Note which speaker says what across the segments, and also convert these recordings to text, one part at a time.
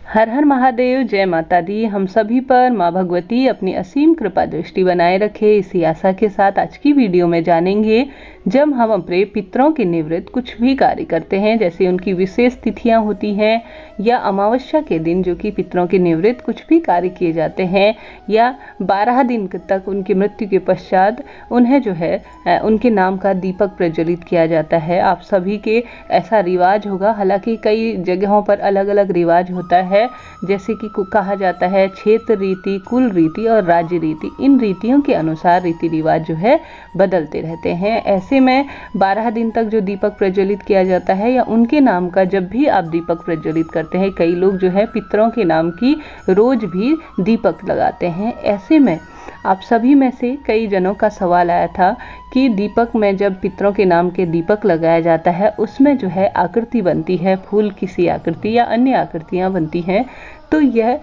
Speaker 1: हर हर महादेव, जय माता दी। हम सभी पर माँ भगवती अपनी असीम कृपा दृष्टि बनाए रखे, इसी आशा के साथ आज की वीडियो में जानेंगे जब हम अपने पितरों के निवृत्त कुछ भी कार्य करते हैं, जैसे उनकी विशेष तिथियां होती हैं या अमावस्या के दिन जो कि पितरों के निवृत्त कुछ भी कार्य किए जाते हैं, या 12 दिन तक उनकी मृत्यु के पश्चात उन्हें जो है उनके नाम का दीपक प्रज्वलित किया जाता है। आप सभी के ऐसा रिवाज होगा, हालांकि कई जगहों पर अलग अलग रिवाज होता है। जैसे कि कहा जाता है क्षेत्र रीति, कुल रीति और राज्य रीति, इन रीतियों के अनुसार रीति रिवाज जो है बदलते रहते हैं। ऐसे में 12 दिन तक जो दीपक प्रज्वलित किया जाता है या उनके नाम का जब भी आप दीपक प्रज्वलित करते हैं, कई लोग जो है पितरों के नाम की रोज भी दीपक लगाते हैं। ऐसे में आप सभी में से कई जनों का सवाल आया था कि दीपक में जब पितरों के नाम के दीपक लगाया जाता है, उसमें जो है आकृति बनती है, फूल किसी आकृति या अन्य आकृतियां बनती हैं, तो यह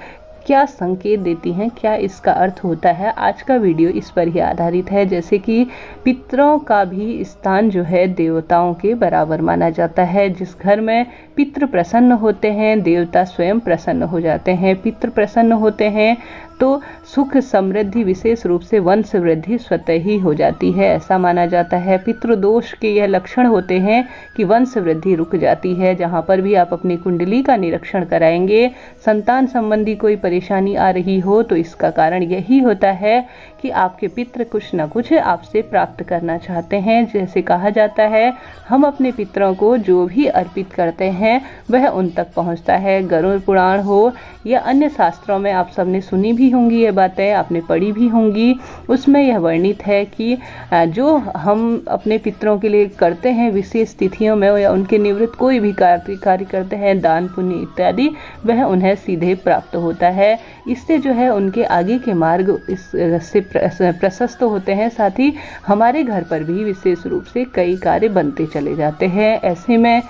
Speaker 1: क्या संकेत देती हैं, क्या इसका अर्थ होता है। आज का वीडियो इस पर ही आधारित है। जैसे कि पितरों का भी स्थान जो है देवताओं के बराबर माना जाता है। जिस घर में पितृ प्रसन्न होते हैं, देवता स्वयं प्रसन्न हो जाते हैं। पितृ प्रसन्न होते हैं तो सुख समृद्धि, विशेष रूप से वंश वृद्धि स्वतः ही हो जाती है, ऐसा माना जाता है। पितृदोष के यह लक्षण होते हैं कि वंश वृद्धि रुक जाती है। जहां पर भी आप अपनी कुंडली का निरीक्षण कराएंगे, संतान संबंधी कोई परेशानी आ रही हो, तो इसका कारण यही होता है कि आपके पितृ कुछ न कुछ आपसे प्राप्त करना चाहते हैं। जैसे कहा जाता है, हम अपने पितरों को जो भी अर्पित करते हैं वह उन तक पहुंचता है। गरुड़ पुराण हो या अन्य शास्त्रों में आप सबने सुनी भी होंगी ये बातें, आपने पढ़ी भी होंगी। उसमें यह वर्णित है कि जो हम अपने पितरों के लिए करते हैं विशेष तिथियों में, या उनके निवृत्त कोई भी कार्य करते हैं, दान पुण्य इत्यादि, वह उन्हें सीधे प्राप्त होता है। इससे जो है उनके आगे के मार्ग इससे प्रशस्त होते हैं। साथ ही हमारे घर पर भी विशेष रूप से कई कार्य बनते चले जाते हैं। ऐसे में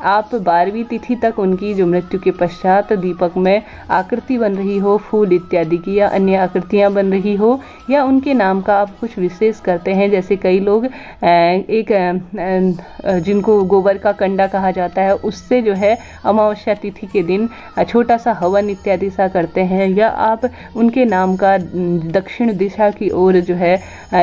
Speaker 1: आप 12वीं तिथि तक उनकी जो मृत्यु के पश्चात दीपक में आकृति बन रही हो, फूल इत्यादि की या अन्य आकृतियां बन रही हो, या उनके नाम का आप कुछ विशेष करते हैं। जैसे कई लोग जिनको गोबर का कंडा कहा जाता है, उससे जो है अमावस्या तिथि के दिन छोटा सा हवन इत्यादि सा करते हैं, या आप उनके नाम का दक्षिण दिशा की ओर जो है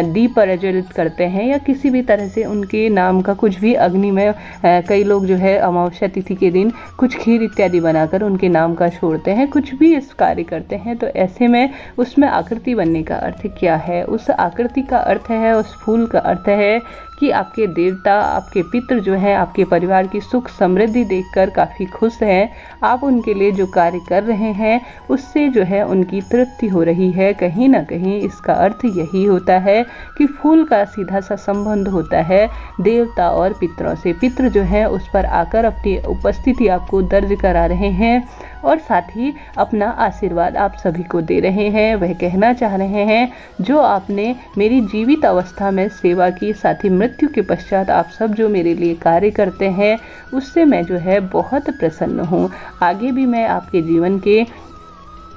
Speaker 1: दीप प्रज्वलित करते हैं, या किसी भी तरह से उनके नाम का कुछ भी अग्नि में कई लोग जो है अमावस्या तिथि के दिन कुछ खीर इत्यादि बनाकर उनके नाम का छोड़ते हैं, कुछ भी इस कार्य करते हैं। तो ऐसे में उसमें आकृति बनने का अर्थ क्या है? उस आकृति का अर्थ है, उस फूल का अर्थ है कि आपके देवता, आपके पितृ जो हैं, आपके परिवार की सुख समृद्धि देखकर काफ़ी खुश हैं। आप उनके लिए जो कार्य कर रहे हैं उससे जो है उनकी तृप्ति हो रही है। कहीं ना कहीं इसका अर्थ यही होता है कि फूल का सीधा सा संबंध होता है देवता और पितरों से। पितृ जो है उस पर आकर अपनी उपस्थिति आपको दर्ज करा रहे हैं और साथ ही अपना आशीर्वाद आप सभी को दे रहे हैं। वह कहना चाह रहे हैं, जो आपने मेरी जीवित अवस्था में सेवा की, साथ ही मृत्यु के पश्चात आप सब जो मेरे लिए कार्य करते हैं, उससे मैं जो है बहुत प्रसन्न हूँ। आगे भी मैं आपके जीवन के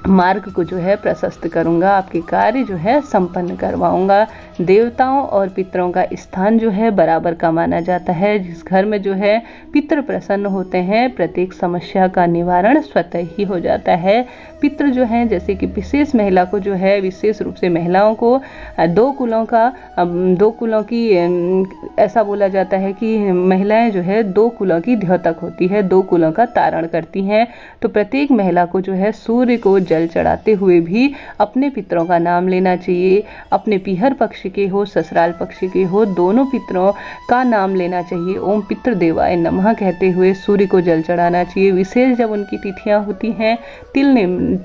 Speaker 1: मार्ग को जो है प्रशस्त करूंगा, आपके कार्य जो है संपन्न करवाऊंगा। देवताओं और पितरों का स्थान जो है बराबर का माना जाता है। जिस घर में जो है पितृ प्रसन्न होते हैं, प्रत्येक समस्या का निवारण स्वतः ही हो जाता है। पितृ जो हैं, जैसे कि विशेष महिला को जो है, विशेष रूप से महिलाओं को दो कुलों की ऐसा बोला जाता है कि महिलाएं जो है 2 कुलों की द्योतक होती है, 2 कुलों का तारण करती हैं। तो प्रत्येक महिला को जो है सूर्य को जल चढ़ाते हुए भी अपने पितरों का नाम लेना चाहिए। अपने पीहर पक्ष के हो, ससुराल पक्ष के हो, दोनों पितरों का नाम लेना चाहिए। ओम पितृदेवाय नमः कहते हुए सूर्य को जल चढ़ाना चाहिए। विशेष जब उनकी तिथियां होती हैं,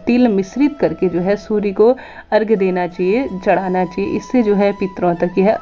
Speaker 1: तिल मिश्रित करके जो है सूर्य को अर्घ्य देना चाहिए, चढ़ाना चाहिए। इससे जो है पितरों तक यह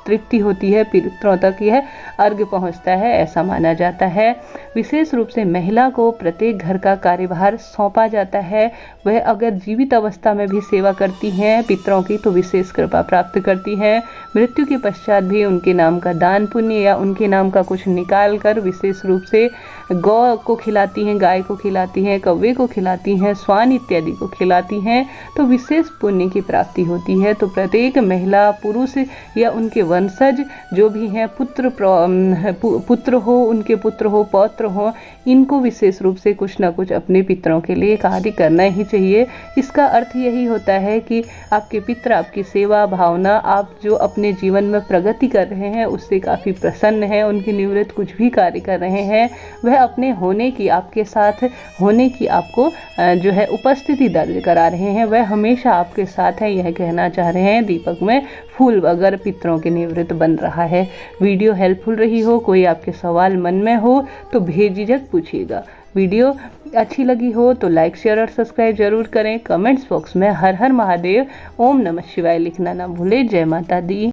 Speaker 1: तृप्ति होती है, पितरों तक यह अर्घ्य पहुंचता है, ऐसा माना जाता है। विशेष रूप से महिला को प्रत्येक घर का कार्यभार सौंपा जाता है। वह अगर जीवित अवस्था में भी सेवा करती हैं पितरों की तो विशेष कृपा प्राप्त करती हैं। मृत्यु के पश्चात भी उनके नाम का दान पुण्य या उनके नाम का कुछ निकाल कर विशेष रूप से गौ को खिलाती हैं, गाय को खिलाती हैं, कौवे को खिलाती हैं, स्वान इत्यादि को खिलाती हैं तो विशेष पुण्य की प्राप्ति होती है। तो प्रत्येक महिला, पुरुष या उनके वंशज जो भी हैं, पुत्र हो, उनके पुत्र हो, पौत्र हो, इनको विशेष रूप से कुछ ना कुछ अपने पितरों के लिए कार्य करना ही चाहिए। इसका अर्थ यही होता है कि आपके पितर आपकी सेवा भावना, आप जो अपने जीवन में प्रगति कर रहे हैं उससे काफ़ी प्रसन्न हैं, उनकी निवृत्त कुछ भी कार्य कर रहे हैं, वह अपने होने की, आपके साथ होने की आपको जो है उपस्थिति दर्ज करा रहे हैं, वह हमेशा आपके साथ है, यह कहना चाह रहे हैं। दीपक में फूल अगर पितरों के निवृत्त बन रहा है। वीडियो हेल्पफुल रही हो, कोई आपके सवाल मन में हो तो बेझिझक पूछिएगा। वीडियो अच्छी लगी हो तो लाइक, शेयर और सब्सक्राइब जरूर करें। कमेंट्स बॉक्स में हर हर महादेव, ओम नमः शिवाय लिखना ना भूलें। जय माता दी।